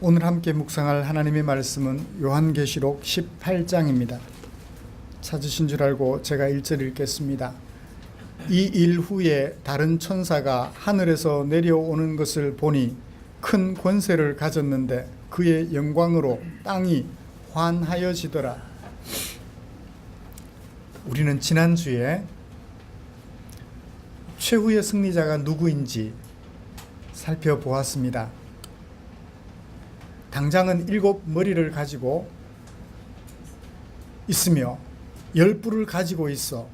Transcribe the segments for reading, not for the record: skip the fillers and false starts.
오늘 함께 묵상할 하나님의 말씀은 요한계시록 18장입니다. 찾으신 줄 알고 제가 1절 읽겠습니다. 이 일 후에 다른 천사가 하늘에서 내려오는 것을 보니 큰 권세를 가졌는데 그의 영광으로 땅이 환하여지더라. 우리는 지난주에 최후의 승리자가 누구인지 살펴보았습니다. 당장은 7머리를 가지고 있으며 10뿔을 가지고 있어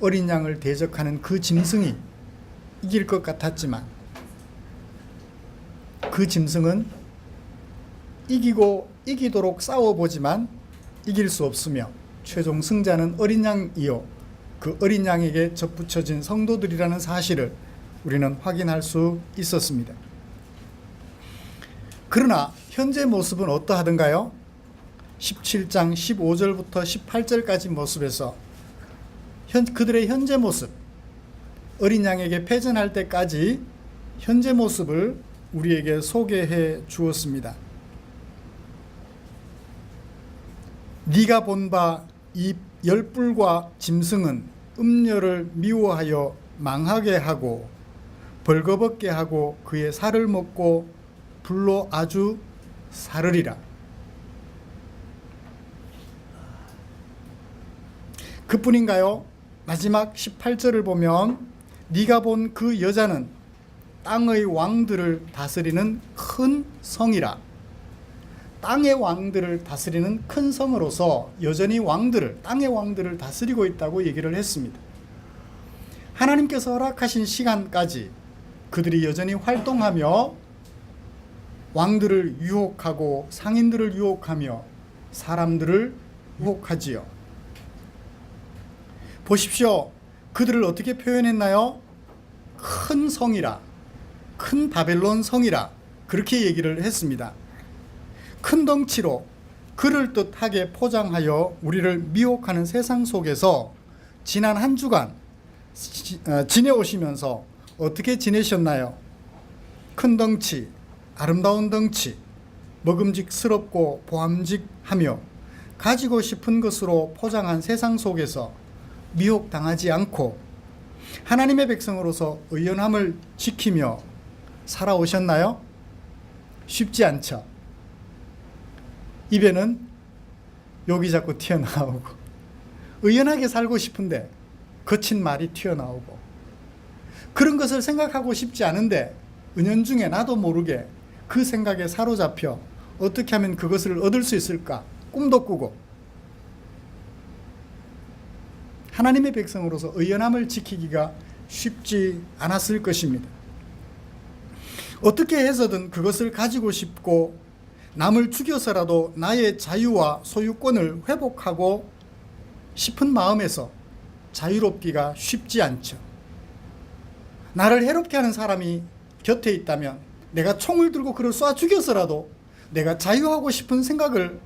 어린 양을 대적하는 그 짐승이 이길 것 같았지만 그 짐승은 이기도록 싸워보지만 이길 수 없으며 최종 승자는 어린 양이요 그 어린 양에게 접붙여진 성도들이라는 사실을 우리는 확인할 수 있었습니다. 그러나 현재 모습은 어떠하던가요? 17장 15절부터 18절까지 모습에서 그들의 현재 모습, 어린 양에게 패전할 때까지 현재 모습을 우리에게 소개해 주었습니다. 네가 본 바 이 10뿔과 짐승은 음녀를 미워하여 망하게 하고 벌거벗게 하고 그의 살을 먹고 불로 아주 사르리라. 그뿐인가요? 마지막 18절을 보면 네가 본 그 여자는 땅의 왕들을 다스리는 큰 성이라. 땅의 왕들을 다스리는 큰 성으로서 여전히 땅의 왕들을 다스리고 있다고 얘기를 했습니다. 하나님께서 허락하신 시간까지 그들이 여전히 활동하며 왕들을 유혹하고 상인들을 유혹하며 사람들을 유혹하지요. 보십시오. 그들을 어떻게 표현했나요? 큰 성이라, 큰 바벨론 성이라 그렇게 얘기를 했습니다. 큰 덩치로 그럴듯하게 포장하여 우리를 미혹하는 세상 속에서 지난 한 주간 지내오시면서 어떻게 지내셨나요? 큰 덩치, 아름다운 덩치, 먹음직스럽고 보암직하며 가지고 싶은 것으로 포장한 세상 속에서 미혹당하지 않고 하나님의 백성으로서 의연함을 지키며 살아오셨나요? 쉽지 않죠. 입에는 욕이 자꾸 튀어나오고 의연하게 살고 싶은데 거친 말이 튀어나오고 그런 것을 생각하고 싶지 않은데 은연중에 나도 모르게 그 생각에 사로잡혀 어떻게 하면 그것을 얻을 수 있을까 꿈도 꾸고 하나님의 백성으로서 의연함을 지키기가 쉽지 않았을 것입니다. 어떻게 해서든 그것을 가지고 싶고 남을 죽여서라도 나의 자유와 소유권을 회복하고 싶은 마음에서 자유롭기가 쉽지 않죠. 나를 해롭게 하는 사람이 곁에 있다면 내가 총을 들고 그를 쏴 죽여서라도 내가 자유하고 싶은 생각을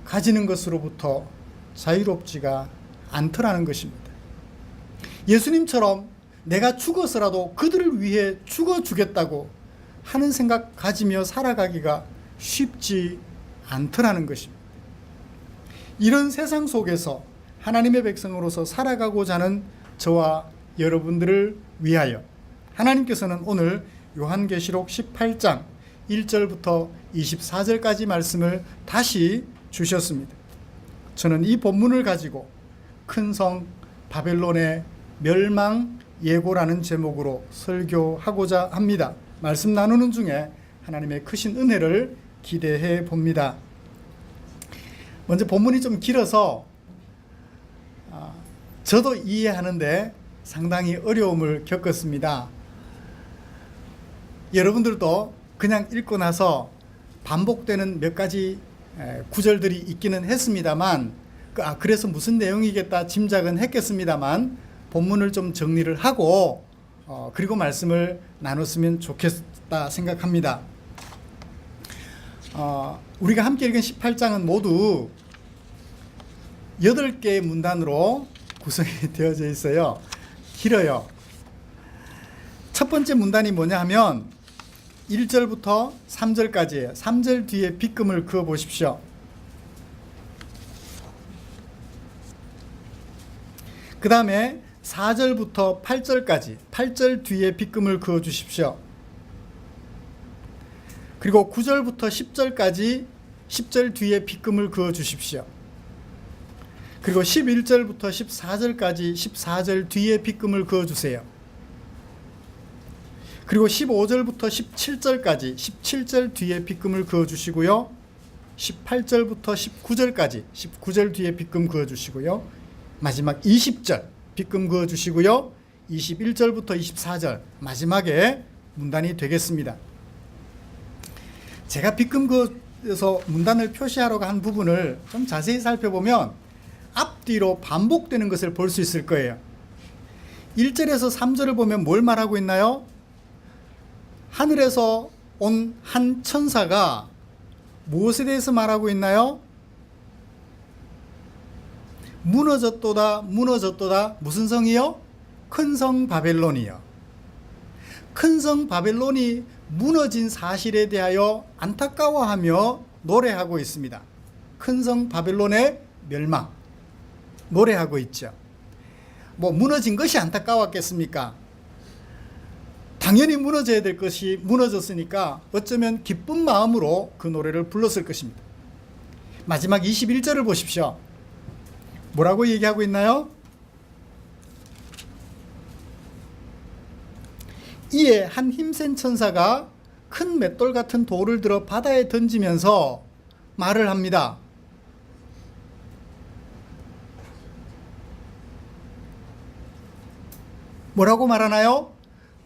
가지는 것으로부터 자유롭지가 않더라는 것입니다. 예수님처럼 내가 죽어서라도 그들을 위해 죽어주겠다고 하는 생각 가지며 살아가기가 쉽지 않더라는 것입니다. 이런 세상 속에서 하나님의 백성으로서 살아가고자 하는 저와 여러분들을 위하여 하나님께서는 오늘 요한계시록 18장 1절부터 24절까지 말씀을 다시 주셨습니다. 저는 이 본문을 가지고 큰 성 바벨론의 멸망 예고라는 제목으로 설교하고자 합니다. 말씀 나누는 중에 하나님의 크신 은혜를 기대해 봅니다. 먼저 본문이 좀 길어서 저도 이해하는데 상당히 어려움을 겪었습니다. 여러분들도 그냥 읽고 나서 반복되는 몇 가지 구절들이 있기는 했습니다만 그래서 무슨 내용이겠다 짐작은 했겠습니다만 본문을 좀 정리를 하고 그리고 말씀을 나눴으면 좋겠다 생각합니다. 우리가 함께 읽은 18장은 모두 8개의 문단으로 구성이 되어져 있어요. 길어요. 첫 번째 문단이 뭐냐 하면 1절부터 3절까지예요. 3절 뒤에 빗금을 그어 보십시오. 그 다음에 4절부터 8절까지 8절 뒤에 빗금을 그어 주십시오. 그리고 9절부터 10절까지 10절 뒤에 빗금을 그어 주십시오. 그리고 11절부터 14절까지 14절 뒤에 빗금을 그어 주세요. 그리고 15절부터 17절까지 17절 뒤에 빗금을 그어 주시고요. 18절부터 19절까지 19절 뒤에 빗금 그어 주시고요. 마지막 20절 빗금 그어 주시고요. 21절부터 24절 마지막에 문단이 되겠습니다. 제가 빗금 그어서 문단을 표시하려고 한 부분을 좀 자세히 살펴보면 앞뒤로 반복되는 것을 볼 수 있을 거예요. 1절에서 3절을 보면 뭘 말하고 있나요? 하늘에서 온 한 천사가 무엇에 대해서 말하고 있나요? 무너졌도다 무너졌도다. 무슨 성이요? 큰 성 바벨론이요. 큰 성 바벨론이 무너진 사실에 대하여 안타까워하며 노래하고 있습니다. 큰 성 바벨론의 멸망 노래하고 있죠. 뭐 무너진 것이 안타까웠겠습니까? 당연히 무너져야 될 것이 무너졌으니까 어쩌면 기쁜 마음으로 그 노래를 불렀을 것입니다. 마지막 21절을 보십시오. 뭐라고 얘기하고 있나요? 이에 한 힘센 천사가 큰 맷돌 같은 돌을 들어 바다에 던지면서 말을 합니다. 뭐라고 말하나요?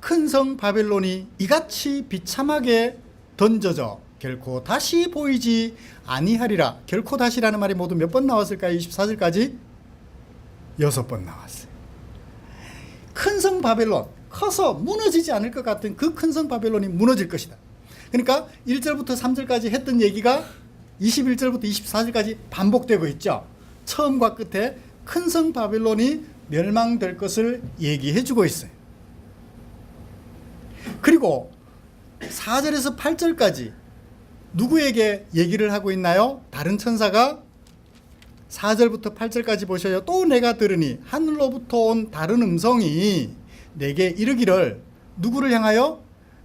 큰 성 바벨론이 이같이 비참하게 던져져 결코 다시 보이지 아니하리라. 결코 다시라는 말이 모두 몇 번 나왔을까요? 24절까지 6번 나왔어요. 큰 성 바벨론, 커서 무너지지 않을 것 같은 그 큰 성 바벨론이 무너질 것이다. 그러니까 1절부터 3절까지 했던 얘기가 21절부터 24절까지 반복되고 있죠. 처음과 끝에 큰 성 바벨론이 멸망될 것을 얘기해 주고 있어요. 그리고 4절에서 8절까지 누구에게 얘기를 하고 있나요? 다른 천사가 4절부터 8절까지 보셔요. 또 내가 들으니 하늘로부터 온 다른 음성이 내게 이르기를. 누구를 향하여?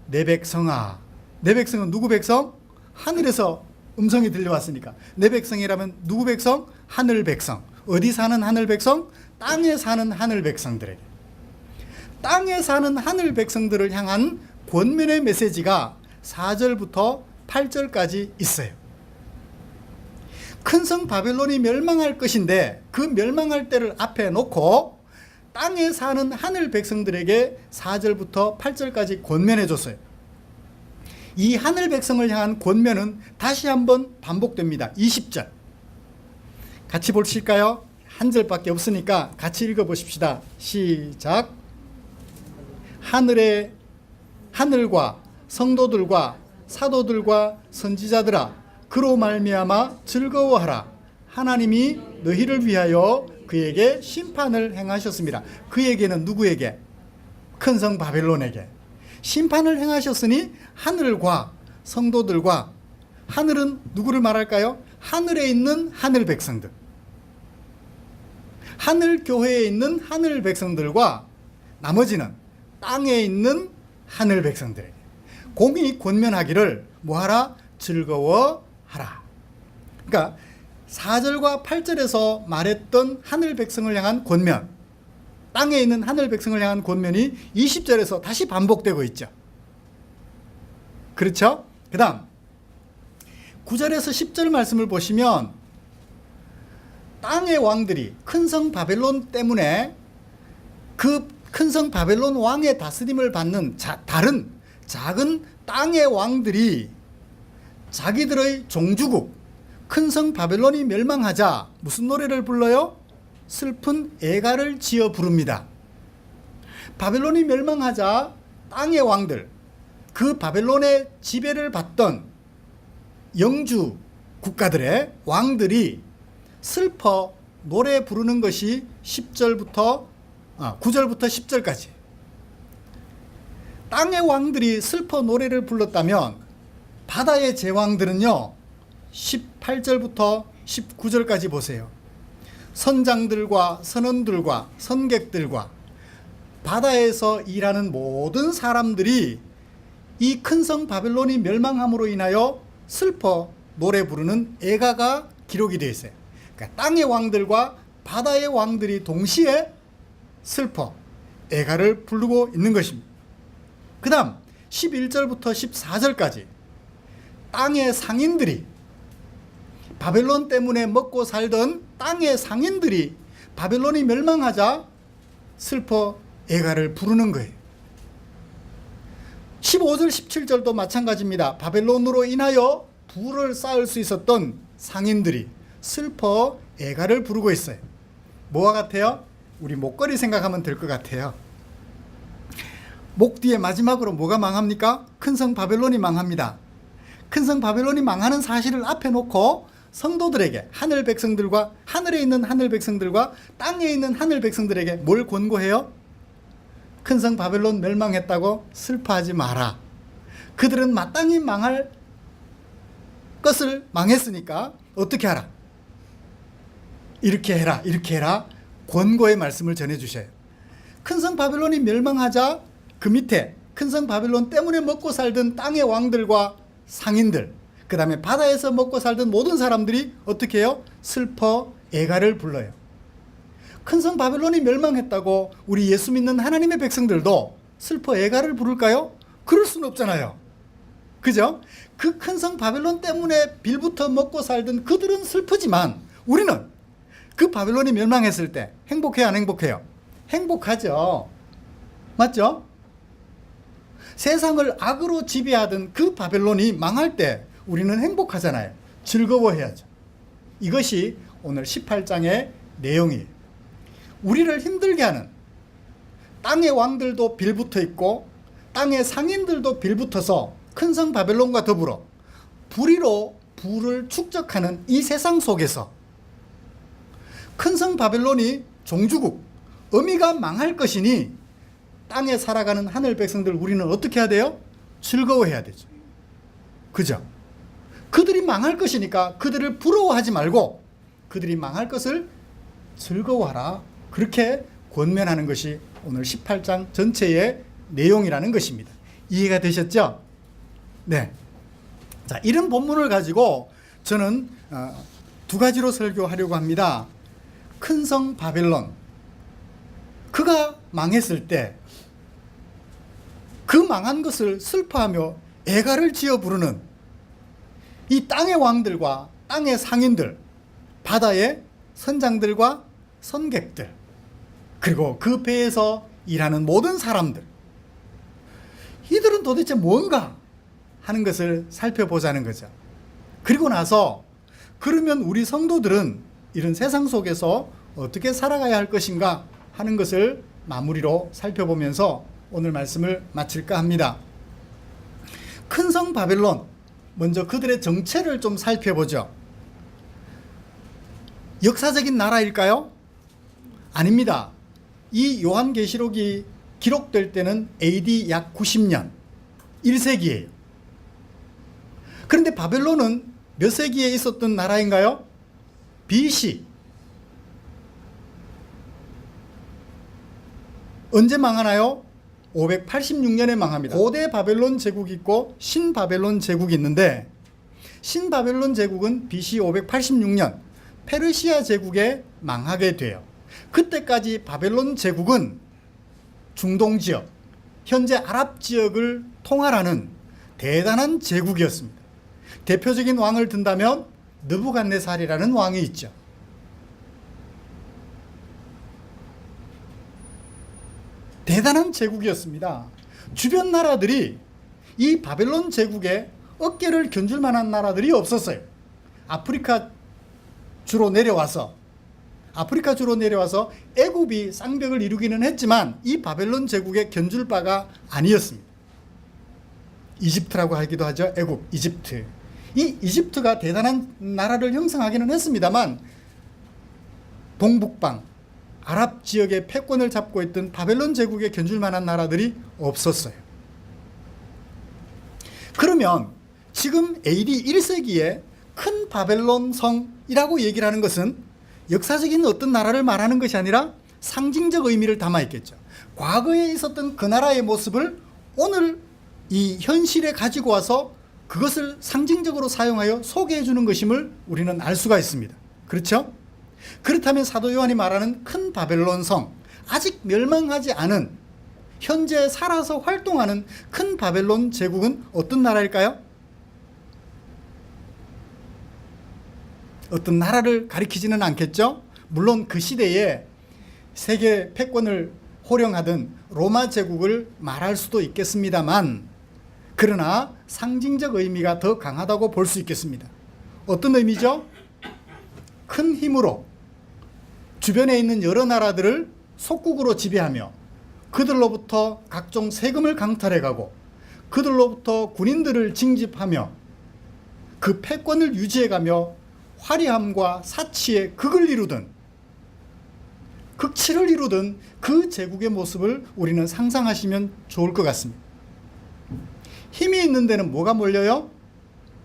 내 백성아. 내 백성은 누구 백성? 하늘에서 음성이 들려왔으니까. 내 백성이라면 누구 백성? 하늘 백성. 어디 사는 하늘 백성? 땅에 사는 하늘 백성들에게. 땅에 사는 하늘 백성들을 향한 권면의 메시지가 4절부터 8절까지 있어요. 큰 성 바벨론이 멸망할 것인데 그 멸망할 때를 앞에 놓고 땅에 사는 하늘 백성들에게 4절부터 8절까지 권면해 줬어요. 이 하늘 백성을 향한 권면은 다시 한번 반복됩니다. 20절 같이 보실까요? 한 절밖에 없으니까 같이 읽어보십시다. 시작. 하늘과 성도들과 사도들과 선지자들아, 그로 말미암아 즐거워하라. 하나님이 너희를 위하여 그에게 심판을 행하셨습니다. 그에게는 누구에게? 큰 성 바벨론에게 심판을 행하셨으니 하늘과 성도들과, 하늘은 누구를 말할까요? 하늘에 있는 하늘 백성들, 하늘 교회에 있는 하늘 백성들과 나머지는 땅에 있는 하늘 백성들에게 공히 권면하기를 뭐하라? 즐거워하라. 그러니까 4절과 8절에서 말했던 하늘 백성을 향한 권면, 땅에 있는 하늘 백성을 향한 권면이 20절에서 다시 반복되고 있죠. 그렇죠? 그 다음 9절에서 10절 말씀을 보시면 땅의 왕들이 큰 성 바벨론 때문에 그 큰 성 바벨론 왕의 다스림을 받는 다른 작은 땅의 왕들이 자기들의 종주국 큰 성 바벨론이 멸망하자 무슨 노래를 불러요? 슬픈 애가를 지어 부릅니다. 바벨론이 멸망하자 땅의 왕들, 그 바벨론의 지배를 받던 영주 국가들의 왕들이 슬퍼 노래 부르는 것이 9절부터 10절까지. 땅의 왕들이 슬퍼 노래를 불렀다면 바다의 제왕들은요, 18절부터 19절까지 보세요. 선장들과 선원들과 선객들과 바다에서 일하는 모든 사람들이 이 큰 성 바벨론이 멸망함으로 인하여 슬퍼 노래 부르는 애가가 기록이 되어 있어요. 그러니까 땅의 왕들과 바다의 왕들이 동시에 슬퍼 애가를 부르고 있는 것입니다. 그 다음 11절부터 14절까지 땅의 상인들이, 바벨론 때문에 먹고 살던 땅의 상인들이 바벨론이 멸망하자 슬퍼 애가를 부르는 거예요. 15절 17절도 마찬가지입니다. 바벨론으로 인하여 부를 쌓을 수 있었던 상인들이 슬퍼 애가를 부르고 있어요. 뭐와 같아요? 우리 목걸이 생각하면 될 것 같아요. 목 뒤에 마지막으로 뭐가 망합니까? 큰 성 바벨론이 망합니다. 큰 성 바벨론이 망하는 사실을 앞에 놓고 성도들에게, 하늘 백성들과, 하늘에 있는 하늘 백성들과 땅에 있는 하늘 백성들에게 뭘 권고해요? 큰 성 바벨론 멸망했다고 슬퍼하지 마라. 그들은 마땅히 망할 것을 망했으니까 어떻게 하라? 이렇게 해라, 이렇게 해라. 권고의 말씀을 전해주셔요. 큰 성 바벨론이 멸망하자 그 밑에 큰 성 바벨론 때문에 먹고 살던 땅의 왕들과 상인들, 그 다음에 바다에서 먹고 살던 모든 사람들이 어떻게 해요? 슬퍼 애가를 불러요. 큰 성 바벨론이 멸망했다고 우리 예수 믿는 하나님의 백성들도 슬퍼 애가를 부를까요? 그럴 수는 없잖아요. 그죠? 그 큰 성 바벨론 때문에 빌부터 먹고 살던 그들은 슬프지만 우리는 그 바벨론이 멸망했을 때 행복해요, 안 행복해요? 행복하죠. 맞죠? 세상을 악으로 지배하던 그 바벨론이 망할 때 우리는 행복하잖아요. 즐거워해야죠. 이것이 오늘 18장의 내용이에요. 우리를 힘들게 하는 땅의 왕들도 빌붙어 있고 땅의 상인들도 빌붙어서 큰 성 바벨론과 더불어 불의로 부를 축적하는 이 세상 속에서 큰 성 바벨론이 종주국, 어미가 망할 것이니 땅에 살아가는 하늘 백성들 우리는 어떻게 해야 돼요? 즐거워해야 되죠. 그죠? 그들이 망할 것이니까 그들을 부러워하지 말고 그들이 망할 것을 즐거워하라. 그렇게 권면하는 것이 오늘 18장 전체의 내용이라는 것입니다. 이해가 되셨죠? 네. 자, 이런 본문을 가지고 저는 두 가지로 설교하려고 합니다. 큰 성 바벨론, 그가 망했을 때 그 망한 것을 슬퍼하며 애가를 지어 부르는 이 땅의 왕들과 땅의 상인들, 바다의 선장들과 선객들, 그리고 그 배에서 일하는 모든 사람들, 이들은 도대체 뭔가 하는 것을 살펴보자는 거죠. 그리고 나서 그러면 우리 성도들은 이런 세상 속에서 어떻게 살아가야 할 것인가 하는 것을 마무리로 살펴보면서 오늘 말씀을 마칠까 합니다. 큰 성 바벨론, 먼저 그들의 정체를 좀 살펴보죠. 역사적인 나라일까요? 아닙니다. 이 요한계시록이 기록될 때는 AD 약 90년, 1세기예요. 그런데 바벨론은 몇 세기에 있었던 나라인가요? BC. 언제 망하나요? 586년에 망합니다. 고대 바벨론 제국이 있고 신바벨론 제국이 있는데, 신바벨론 제국은 BC 586년 페르시아 제국에 망하게 돼요. 그때까지 바벨론 제국은 중동 지역, 현재 아랍 지역을 통할하는 대단한 제국이었습니다. 대표적인 왕을 든다면 느부갓네살이라는 왕이 있죠. 대단한 제국이었습니다. 주변 나라들이 이 바벨론 제국에 어깨를 견줄 만한 나라들이 없었어요. 아프리카 주로 내려와서 애굽이 쌍벽을 이루기는 했지만 이 바벨론 제국에 견줄 바가 아니었습니다. 이집트라고 하기도 하죠. 애굽, 이집트. 이 이집트가 대단한 나라를 형성하기는 했습니다만 동북방 아랍 지역의 패권을 잡고 있던 바벨론 제국에 견줄 만한 나라들이 없었어요. 그러면 지금 AD 1세기에 큰 바벨론 성이라고 얘기를 하는 것은 역사적인 어떤 나라를 말하는 것이 아니라 상징적 의미를 담아 있겠죠. 과거에 있었던 그 나라의 모습을 오늘 이 현실에 가지고 와서 그것을 상징적으로 사용하여 소개해 주는 것임을 우리는 알 수가 있습니다. 그렇죠? 그렇다면 사도 요한이 말하는 큰 바벨론 성, 아직 멸망하지 않은 현재 살아서 활동하는 큰 바벨론 제국은 어떤 나라일까요? 어떤 나라를 가리키지는 않겠죠? 물론 그 시대에 세계 패권을 호령하던 로마 제국을 말할 수도 있겠습니다만, 그러나 상징적 의미가 더 강하다고 볼 수 있겠습니다. 어떤 의미죠? 큰 힘으로 주변에 있는 여러 나라들을 속국으로 지배하며 그들로부터 각종 세금을 강탈해가고 그들로부터 군인들을 징집하며 그 패권을 유지해가며 화려함과 사치의 극을 이루던, 극치를 이루던 그 제국의 모습을 우리는 상상하시면 좋을 것 같습니다. 힘이 있는 데는 뭐가 몰려요?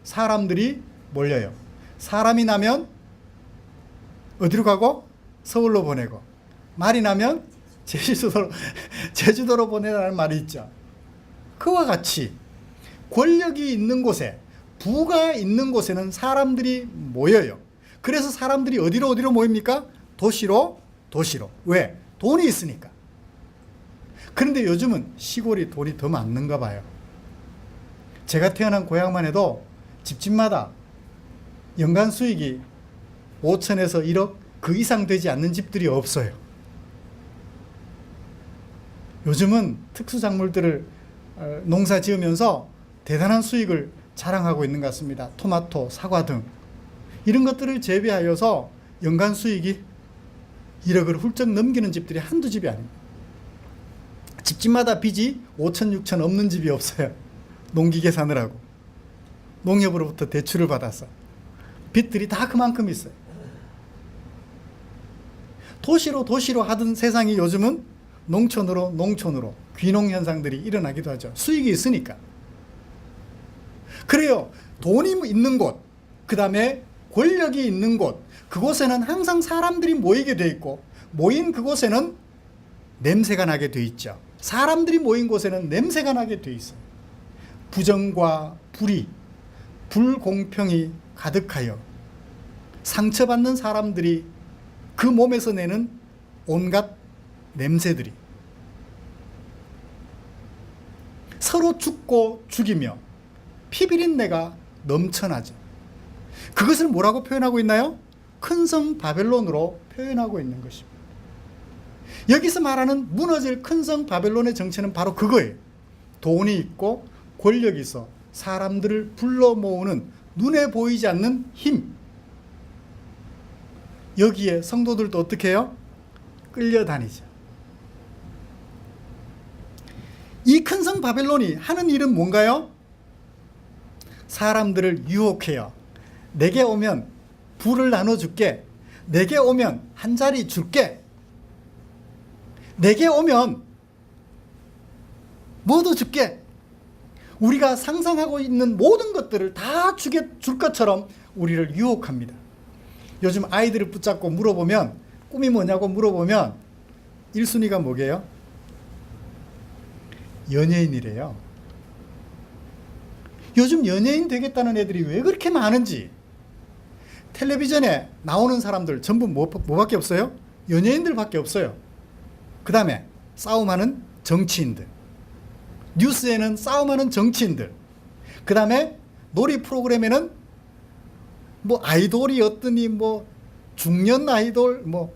사람들이 몰려요. 사람이 나면 어디로 가고? 서울로 보내고, 말이 나면 제주도로 보내라는 말이 있죠. 그와 같이 권력이 있는 곳에, 부가 있는 곳에는 사람들이 모여요. 그래서 사람들이 어디로 모입니까? 도시로. 왜? 돈이 있으니까. 그런데 요즘은 시골이 돈이 더 많는가 봐요. 제가 태어난 고향만 해도 집집마다 연간 수익이 5천에서 1억 그 이상 되지 않는 집들이 없어요. 요즘은 특수작물들을 농사 지으면서 대단한 수익을 자랑하고 있는 것 같습니다. 토마토, 사과 등 이런 것들을 재배하여서 연간 수익이 1억을 훌쩍 넘기는 집들이 한두 집이 아닙니다. 집집마다 빚이 5천, 6천 없는 집이 없어요. 농기계 사느라고. 농협으로부터 대출을 받아서. 빚들이 다 그만큼 있어요. 도시로 하던 세상이 요즘은 농촌으로 귀농 현상들이 일어나기도 하죠. 수익이 있으니까. 그래요. 돈이 있는 곳, 그 다음에 권력이 있는 곳, 그곳에는 항상 사람들이 모이게 돼 있고, 모인 그곳에는 냄새가 나게 돼 있죠. 사람들이 모인 곳에는 냄새가 나게 돼 있어요. 부정과 불의, 불공평이 가득하여 상처받는 사람들이 그 몸에서 내는 온갖 냄새들이 서로 죽고 죽이며 피비린내가 넘쳐나죠. 그것을 뭐라고 표현하고 있나요? 큰 성 바벨론으로 표현하고 있는 것입니다. 여기서 말하는 무너질 큰 성 바벨론의 정체는 바로 그거예요. 돈이 있고 권력이 있어 사람들을 불러 모으는 눈에 보이지 않는 힘. 여기에 성도들도 어떻게 해요? 끌려다니죠. 이 큰 성 바벨론이 하는 일은 뭔가요? 사람들을 유혹해요. 내게 오면 부를 나눠줄게. 내게 오면 한 자리 줄게. 내게 오면 뭐도 줄게. 우리가 상상하고 있는 모든 것들을 다 줄 것처럼 우리를 유혹합니다. 요즘 아이들을 붙잡고 물어보면, 꿈이 뭐냐고 물어보면 1순위가 뭐게요? 연예인이래요. 요즘 연예인 되겠다는 애들이 왜 그렇게 많은지. 텔레비전에 나오는 사람들 전부 뭐밖에 없어요? 연예인들밖에 없어요. 그 다음에 싸움하는 정치인들, 뉴스에는 싸움하는 정치인들, 그 다음에 놀이 프로그램에는 뭐 아이돌이 어떠니, 뭐 중년 아이돌, 뭐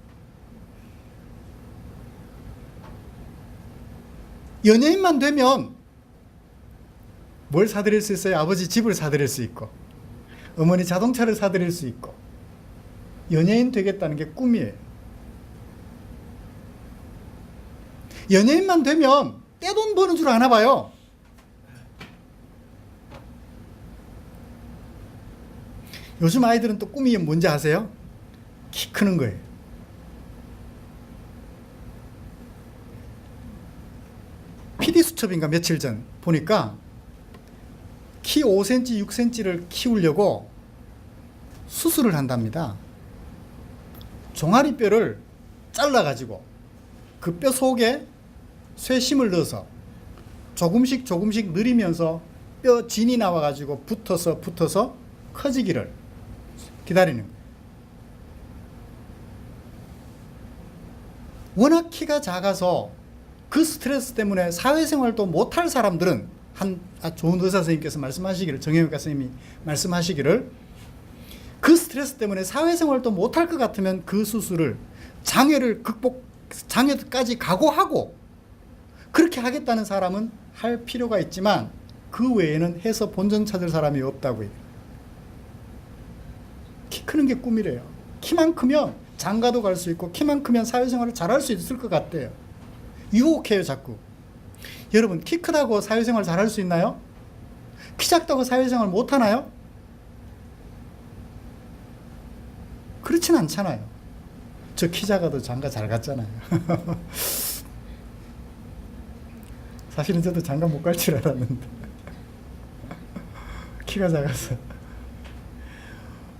연예인만 되면 뭘 사드릴 수 있어요? 아버지 집을 사드릴 수 있고, 어머니 자동차를 사드릴 수 있고. 연예인 되겠다는 게 꿈이에요. 연예인만 되면 떼돈 버는 줄 아나 봐요. 요즘 아이들은 또 꿈이 뭔지 아세요? 키 크는 거예요. PD 수첩인가 며칠 전 보니까 키 5cm, 6cm를 키우려고 수술을 한답니다. 종아리뼈를 잘라가지고 그 뼈 속에 쇠심을 넣어서 조금씩 늘리면서 뼈 진이 나와가지고 붙어서 커지기를 기다리는 거예요. 워낙 키가 작아서 그 스트레스 때문에 사회생활도 못할 사람들은 좋은 의사 선생님께서 말씀하시기를, 정형외과 선생님이 말씀하시기를, 그 스트레스 때문에 사회생활도 못할 것 같으면 그 수술을 장애까지 각오하고 그렇게 하겠다는 사람은 할 필요가 있지만 그 외에는 해서 본전 찾을 사람이 없다고 해요. 키 크는 게 꿈이래요. 키만 크면 장가도 갈 수 있고 키만 크면 사회생활을 잘할 수 있을 것 같대요. 유혹해요 자꾸. 여러분, 키 크다고 사회생활 잘할 수 있나요? 키 작다고 사회생활 못하나요? 그렇진 않잖아요. 저 키 작아도 장가 잘 갔잖아요. 사실은 저도 장가 못 갈 줄 알았는데 키가 작아서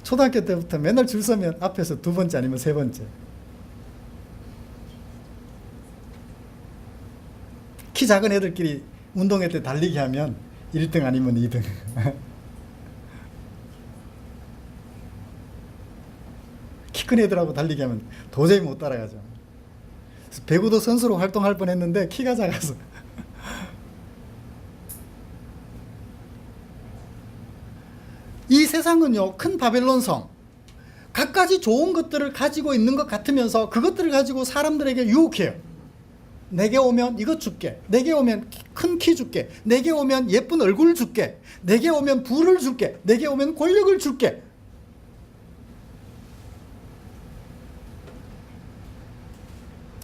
초등학교 때부터 맨날 줄 서면 앞에서 2번째 아니면 3번째. 키 작은 애들끼리 운동회 때 달리기 하면 1등 아니면 2등. 키 큰 애들하고 달리기 하면 도저히 못 따라가죠. 배구도 선수로 활동할 뻔했는데 키가 작아서. 이 세상은요, 큰 바벨론성, 갖가지 좋은 것들을 가지고 있는 것 같으면서 그것들을 가지고 사람들에게 유혹해요. 내게 오면 이것 줄게, 내게 오면 큰 키 줄게, 내게 오면 예쁜 얼굴 줄게, 내게 오면 부를 줄게, 내게 오면 권력을 줄게.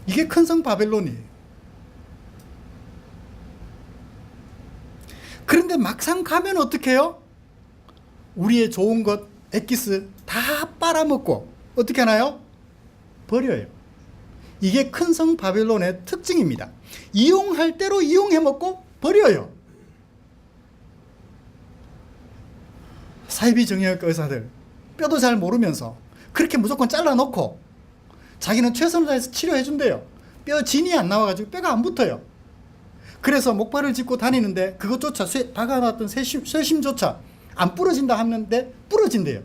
이게 큰 성 바벨론이에요. 그런데 막상 가면 어떻게 해요? 우리의 좋은 것, 엑기스 다 빨아먹고 어떻게 하나요? 버려요. 이게 큰 성 바벨론의 특징입니다. 이용할 대로 이용해먹고 버려요. 사이비 정형외과 의사들 뼈도 잘 모르면서 그렇게 무조건 잘라놓고 자기는 최선을 다해서 치료해준대요. 뼈 진이 안 나와가지고 뼈가 안 붙어요. 그래서 목발을 짚고 다니는데 그것조차 박아놨던 쇠심조차 안 부러진다 하는데 부러진대요.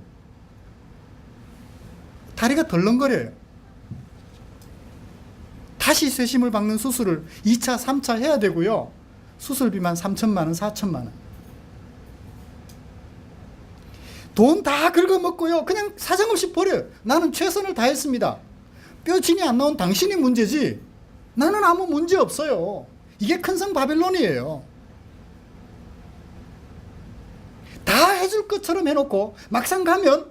다리가 덜렁거려요. 다시 쇠심을 박는 수술을 2차, 3차 해야 되고요. 수술비만 3천만 원, 4천만 원. 돈 다 긁어먹고요. 그냥 사정없이 버려요. 나는 최선을 다했습니다. 뼈진이 안 나온 당신이 문제지 나는 아무 문제 없어요. 이게 큰 성 바벨론이에요. 다 해줄 것처럼 해놓고 막상 가면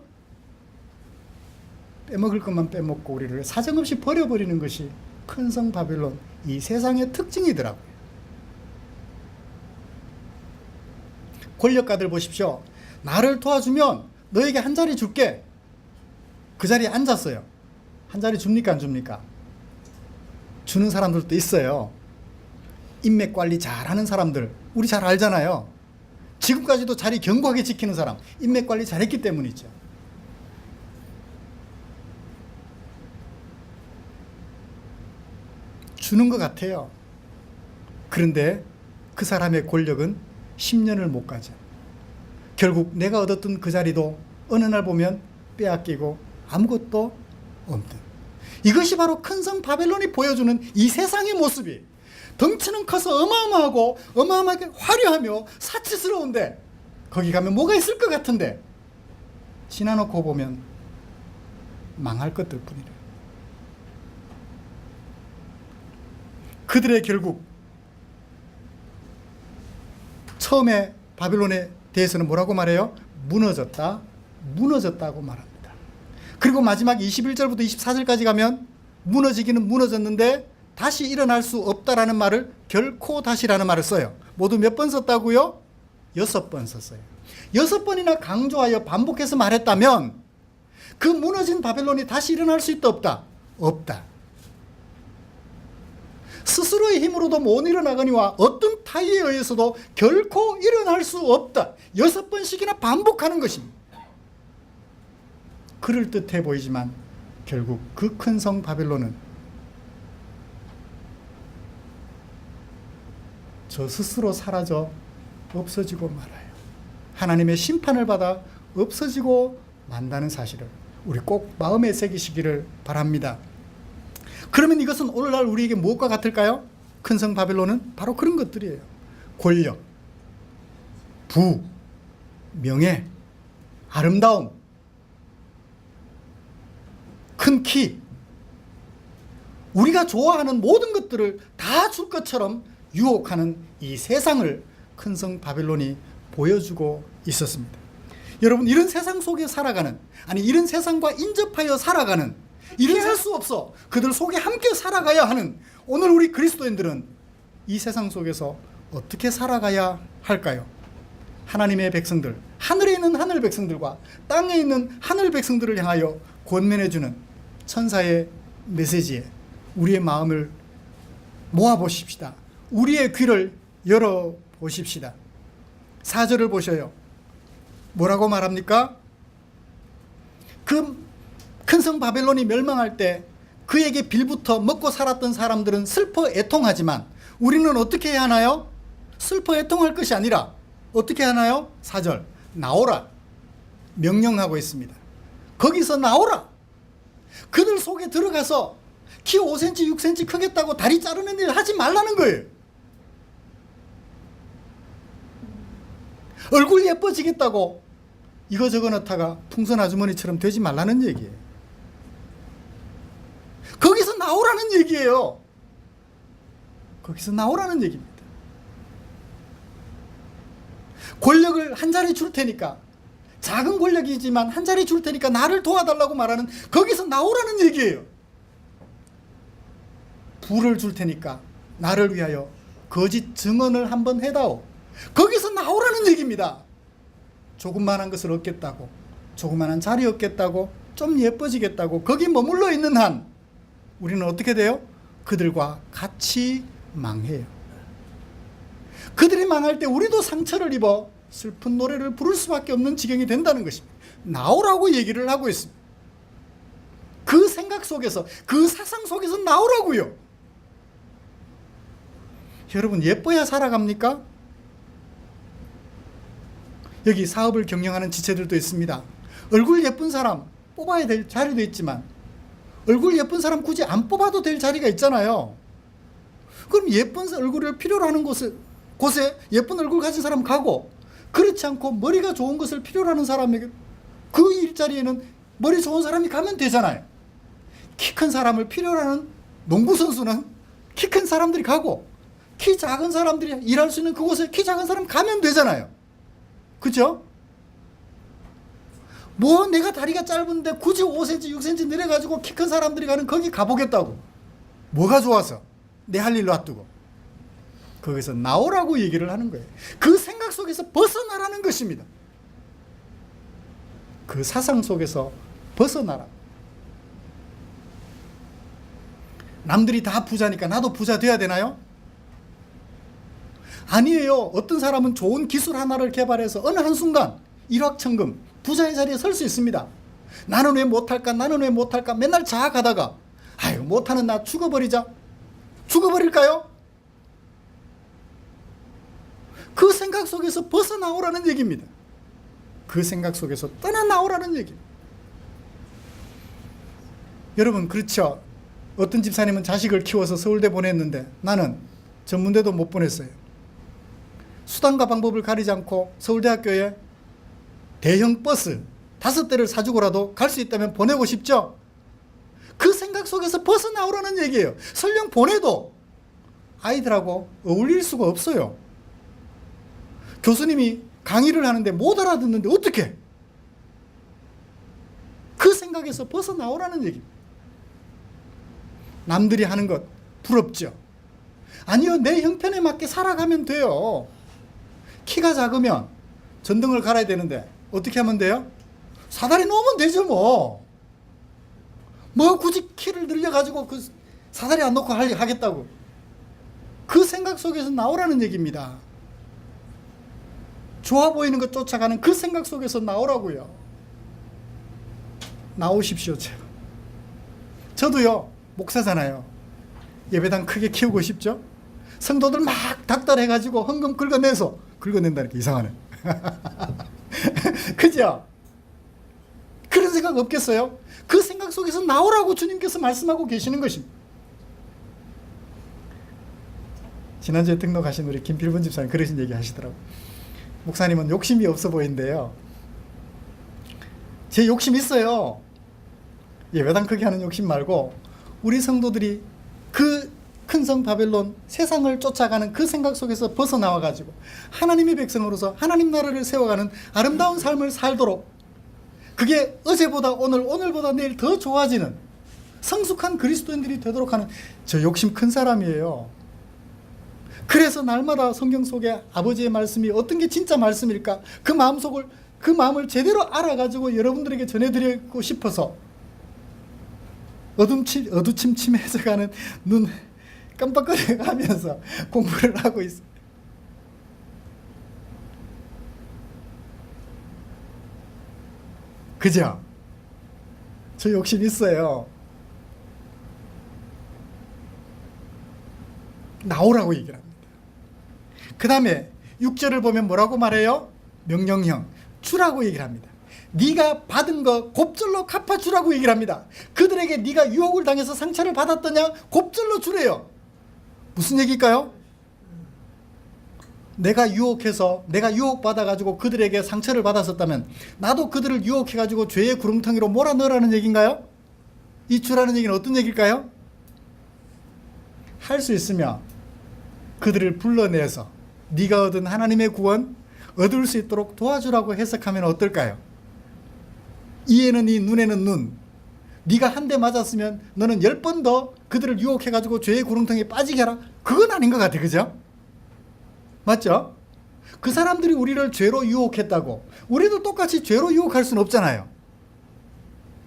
빼먹을 것만 빼먹고 우리를 사정없이 버려버리는 것이 큰 성 바벨론, 이 세상의 특징이더라고요. 권력가들 보십시오. 나를 도와주면 너에게 한 자리 줄게. 그 자리에 앉았어요. 한 자리 줍니까 안 줍니까? 주는 사람들도 있어요. 인맥 관리 잘하는 사람들 우리 잘 알잖아요. 지금까지도 자리 견고하게 지키는 사람, 인맥 관리 잘했기 때문이죠. 주는 것 같아요. 그런데 그 사람의 권력은 10년을 못 가죠. 결국 내가 얻었던 그 자리도 어느 날 보면 빼앗기고 아무것도 없는, 이것이 바로 큰 성 바벨론이 보여주는 이 세상의 모습이, 덩치는 커서 어마어마하고 어마어마하게 화려하며 사치스러운데 거기 가면 뭐가 있을 것 같은데 지나놓고 보면 망할 것들 뿐이래. 그들의 결국 처음에 바벨론에 대해서는 뭐라고 말해요? 무너졌다고 말합니다. 그리고 마지막 21절부터 24절까지 가면 무너지기는 무너졌는데 다시 일어날 수 없다라는 말을 결코 다시라는 말을 써요. 모두 몇 번 썼다고요? 6번 썼어요. 6번이나 강조하여 반복해서 말했다면 그 무너진 바벨론이 다시 일어날 수 있다 없다? 없다. 스스로의 힘으로도 못 일어나거니와 어떤 사이에 의해서도 결코 일어날 수 없다. 6번씩이나 반복하는 것입니다. 그럴듯해 보이지만 결국 그 큰 성 바벨론은 저 스스로 사라져 없어지고 말아요. 하나님의 심판을 받아 없어지고 만다는 사실을 우리 꼭 마음에 새기시기를 바랍니다. 그러면 이것은 오늘날 우리에게 무엇과 같을까요? 큰 성 바벨론은 바로 그런 것들이에요. 권력, 부, 명예, 아름다움, 큰 키, 우리가 좋아하는 모든 것들을 다 줄 것처럼 유혹하는 이 세상을 큰 성 바벨론이 보여주고 있었습니다. 여러분, 이런 세상 속에 살아가는, 아니 이런 세상과 인접하여 살아가는, 이런 살 수 없어 그들 속에 함께 살아가야 하는 오늘 우리 그리스도인들은 이 세상 속에서 어떻게 살아가야 할까요? 하나님의 백성들, 하늘에 있는 하늘 백성들과 땅에 있는 하늘 백성들을 향하여 권면해주는 천사의 메시지에 우리의 마음을 모아보십시다. 우리의 귀를 열어보십시다. 4절을 보셔요. 뭐라고 말합니까? 그 큰 성 바벨론이 멸망할 때 그에게 빌부터 먹고 살았던 사람들은 슬퍼 애통하지만 우리는 어떻게 해야 하나요? 슬퍼 애통할 것이 아니라 어떻게 하나요? 4절, 나오라 명령하고 있습니다. 거기서 나오라. 그들 속에 들어가서 키 5cm, 6cm 크겠다고 다리 자르는 일 하지 말라는 거예요. 얼굴 예뻐지겠다고 이거저거 넣다가 풍선 아주머니처럼 되지 말라는 얘기예요. 거기서 나오라는 얘기예요. 거기서 나오라는 얘기입니다. 권력을 한 자리 줄 테니까, 작은 권력이지만 한 자리 줄 테니까 나를 도와달라고 말하는, 거기서 나오라는 얘기예요. 부를 줄 테니까 나를 위하여 거짓 증언을 한번 해다오. 거기서 나오라는 얘기입니다. 조그만한 것을 얻겠다고, 조그만한 자리 얻겠다고, 좀 예뻐지겠다고 거기 머물러 있는 한 우리는 어떻게 돼요? 그들과 같이 망해요. 그들이 망할 때 우리도 상처를 입어 슬픈 노래를 부를 수밖에 없는 지경이 된다는 것입니다. 나오라고 얘기를 하고 있습니다. 그 생각 속에서, 그 사상 속에서 나오라고요. 여러분, 예뻐야 살아갑니까? 여기 사업을 경영하는 지체들도 있습니다. 얼굴 예쁜 사람 뽑아야 될 자리도 있지만 얼굴 예쁜 사람 굳이 안 뽑아도 될 자리가 있잖아요. 그럼 예쁜 얼굴을 필요로 하는 곳에 예쁜 얼굴 가진 사람 가고, 그렇지 않고 머리가 좋은 것을 필요로 하는 사람에게 그 일자리에는 머리 좋은 사람이 가면 되잖아요. 키 큰 사람을 필요로 하는 농구선수는 키 큰 사람들이 가고, 키 작은 사람들이 일할 수 있는 그곳에 키 작은 사람 가면 되잖아요. 그죠? 뭐 내가 다리가 짧은데 굳이 5cm, 6cm 내려가지고 키 큰 사람들이 가는 거기 가보겠다고. 뭐가 좋아서 내 할 일 놔두고. 거기서 나오라고 얘기를 하는 거예요. 그 생각 속에서 벗어나라는 것입니다. 그 사상 속에서 벗어나라. 남들이 다 부자니까 나도 부자 돼야 되나요? 아니에요. 어떤 사람은 좋은 기술 하나를 개발해서 어느 한순간 일확천금 부자의 자리에 설 수 있습니다. 나는 왜 못할까? 나는 왜 못할까? 맨날 자학하다가 아유 못하는 나 죽어버리자. 죽어버릴까요? 그 생각 속에서 벗어나오라는 얘기입니다. 그 생각 속에서 떠나나오라는 얘기입니다. 여러분, 그렇죠? 어떤 집사님은 자식을 키워서 서울대 보냈는데 나는 전문대도 못 보냈어요. 수단과 방법을 가리지 않고 서울대학교에 대형 버스 5대를 사주고라도 갈 수 있다면 보내고 싶죠? 그 생각 속에서 벗어나오라는 얘기예요. 설령 보내도 아이들하고 어울릴 수가 없어요. 교수님이 강의를 하는데 못 알아듣는데 어떻게? 그 생각에서 벗어나오라는 얘기입니다. 남들이 하는 것 부럽죠? 아니요, 내 형편에 맞게 살아가면 돼요. 키가 작으면 전등을 갈아야 되는데 어떻게 하면 돼요? 사다리 놓으면 되죠 뭐. 뭐 굳이 키를 늘려가지고 그 사다리 안 놓고 하겠다고. 그 생각 속에서 나오라는 얘기입니다. 좋아 보이는 것 쫓아가는 그 생각 속에서 나오라고요. 나오십시오. 저도요, 목사잖아요. 예배당 크게 키우고 싶죠? 성도들 막 닥달해가지고 헌금 긁어낸다니까 이상하네. 그죠? 그런 생각 없겠어요? 그 생각 속에서 나오라고 주님께서 말씀하고 계시는 것입니다. 지난주에 등록하신 우리 김필분 집사님 그러신 얘기 하시더라고요. 목사님은 욕심이 없어 보이는데요, 제 욕심 있어요. 예배당 크게 하는 욕심 말고 우리 성도들이 그 큰 성 바벨론 세상을 쫓아가는 그 생각 속에서 벗어나와 가지고 하나님의 백성으로서 하나님 나라를 세워가는 아름다운 삶을 살도록, 그게 어제보다 오늘보다 내일 더 좋아지는 성숙한 그리스도인들이 되도록 하는, 저 욕심 큰 사람이에요. 그래서 날마다 성경 속에 아버지의 말씀이 어떤 게 진짜 말씀일까, 그 마음을 제대로 알아가지고 여러분들에게 전해드리고 싶어서 어두침침해져가는 눈 깜빡거려가면서 공부를 하고 있어요. 그죠? 저 욕심 있어요. 나오라고 얘기를 합니다. 그 다음에 6절을 보면 뭐라고 말해요? 명령형, 주라고 얘기를 합니다. 네가 받은 거 곱절로 갚아주라고 얘기를 합니다. 그들에게 네가 유혹을 당해서 상처를 받았더냐? 곱절로 주래요. 무슨 얘기일까요? 내가 유혹받아가지고 그들에게 상처를 받았었다면 나도 그들을 유혹해가지고 죄의 구렁텅이로 몰아넣으라는 얘기인가요? 이 주라는 얘기는 어떤 얘기일까요? 할 수 있으면 그들을 불러내서 네가 얻은 하나님의 구원 얻을 수 있도록 도와주라고 해석하면 어떨까요? 이에는 이, 눈에는 눈. 네가 한 대 맞았으면 너는 10번 더 그들을 유혹해가지고 죄의 구렁텅이에 빠지게 하라. 그건 아닌 것 같아. 그죠? 맞죠? 그 사람들이 우리를 죄로 유혹했다고 우리도 똑같이 죄로 유혹할 수는 없잖아요.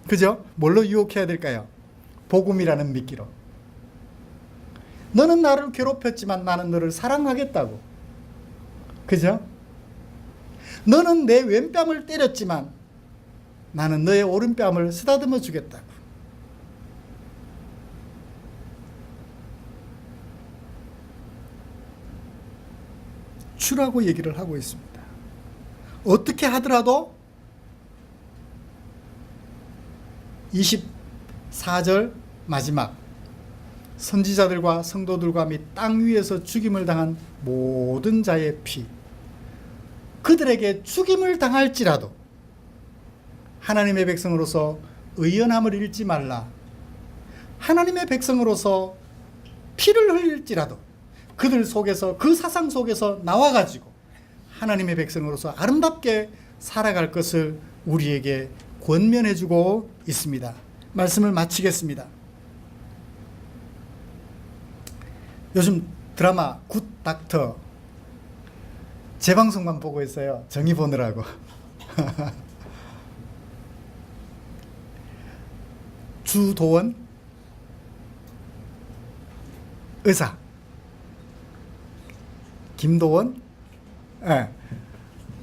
그죠? 뭘로 유혹해야 될까요? 복음이라는 미끼로. 너는 나를 괴롭혔지만 나는 너를 사랑하겠다고. 그죠? 너는 내 왼뺨을 때렸지만 나는 너의 오른뺨을 쓰다듬어 주겠다고. 주라고 얘기를 하고 있습니다. 어떻게 하더라도 24절 마지막, 선지자들과 성도들과 및 땅 위에서 죽임을 당한 모든 자의 피, 그들에게 죽임을 당할지라도 하나님의 백성으로서 의연함을 잃지 말라. 하나님의 백성으로서 피를 흘릴지라도 그들 속에서, 그 사상 속에서 나와가지고 하나님의 백성으로서 아름답게 살아갈 것을 우리에게 권면해주고 있습니다. 말씀을 마치겠습니다. 요즘 드라마 굿 닥터 재방송만 보고 있어요. 정의 보느라고. 주도원 의사, 김도원,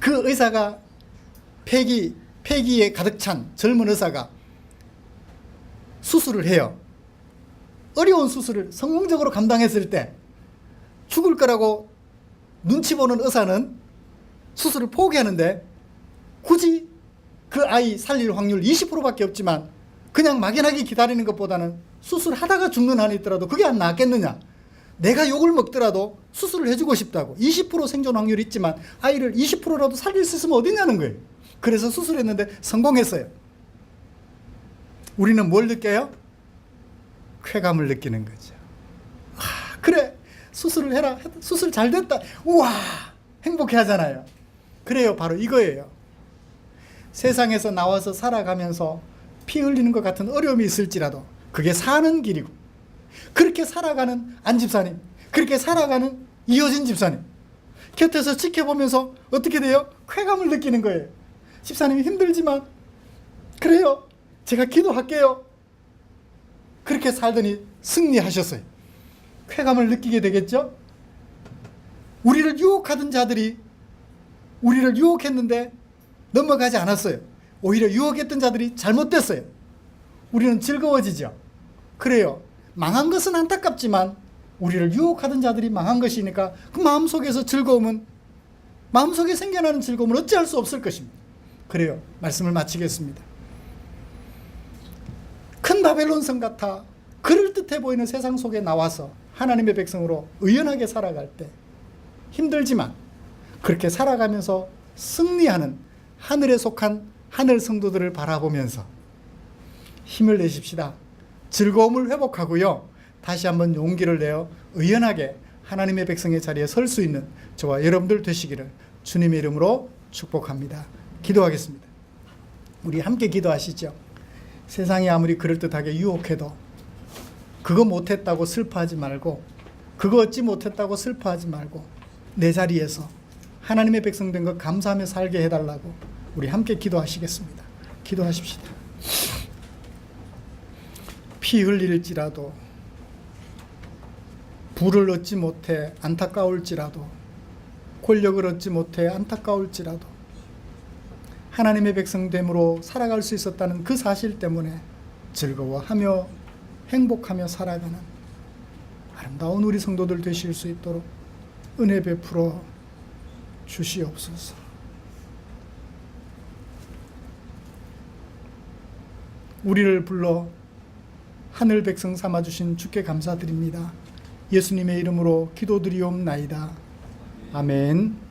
그 의사가 폐기에 가득 찬 젊은 의사가 수술을 해요. 어려운 수술을 성공적으로 감당했을 때 죽을 거라고 눈치 보는 의사는 수술을 포기하는데, 굳이 그 아이 살릴 확률 20%밖에 없지만 그냥 막연하게 기다리는 것보다는 수술하다가 죽는 한이 있더라도 그게 안 낫겠느냐. 내가 욕을 먹더라도 수술을 해주고 싶다고. 20% 생존 확률이 있지만 아이를 20%라도 살릴 수 있으면 어디냐는 거예요. 그래서 수술했는데 성공했어요. 우리는 뭘 느껴요? 쾌감을 느끼는 거죠. 그래, 수술을 해라. 수술 잘 됐다. 우와, 행복해 하잖아요. 그래요, 바로 이거예요. 세상에서 나와서 살아가면서 피 흘리는 것 같은 어려움이 있을지라도 그게 사는 길이고, 그렇게 살아가는 안 집사님, 그렇게 살아가는 이효진 집사님 곁에서 지켜보면서 어떻게 돼요? 쾌감을 느끼는 거예요. 집사님이 힘들지만 그래요, 제가 기도할게요. 그렇게 살더니 승리하셨어요. 쾌감을 느끼게 되겠죠? 우리를 유혹하던 자들이 우리를 유혹했는데 넘어가지 않았어요. 오히려 유혹했던 자들이 잘못됐어요. 우리는 즐거워지죠. 그래요. 망한 것은 안타깝지만 우리를 유혹하던 자들이 망한 것이니까 그 마음속에서 즐거움은, 마음속에 생겨나는 즐거움은 어찌할 수 없을 것입니다. 그래요. 말씀을 마치겠습니다. 큰 바벨론 성 같아 그럴듯해 보이는 세상 속에 나와서 하나님의 백성으로 의연하게 살아갈 때 힘들지만 그렇게 살아가면서 승리하는 하늘에 속한 하늘 성도들을 바라보면서 힘을 내십시다. 즐거움을 회복하고요. 다시 한번 용기를 내어 의연하게 하나님의 백성의 자리에 설 수 있는 저와 여러분들 되시기를 주님의 이름으로 축복합니다. 기도하겠습니다. 우리 함께 기도하시죠. 세상이 아무리 그럴듯하게 유혹해도 그거 못했다고 슬퍼하지 말고, 그거 얻지 못했다고 슬퍼하지 말고 내 자리에서 하나님의 백성 된 것 감사하며 살게 해달라고 우리 함께 기도하시겠습니다. 기도하십시다. 피 흘릴지라도, 부를 얻지 못해 안타까울지라도, 권력을 얻지 못해 안타까울지라도 하나님의 백성됨으로 살아갈 수 있었다는 그 사실 때문에 즐거워하며 행복하며 살아가는 아름다운 우리 성도들 되실 수 있도록 은혜 베풀어 주시옵소서. 우리를 불러 하늘 백성 삼아주신 주께 감사드립니다. 예수님의 이름으로 기도드리옵나이다. 아멘.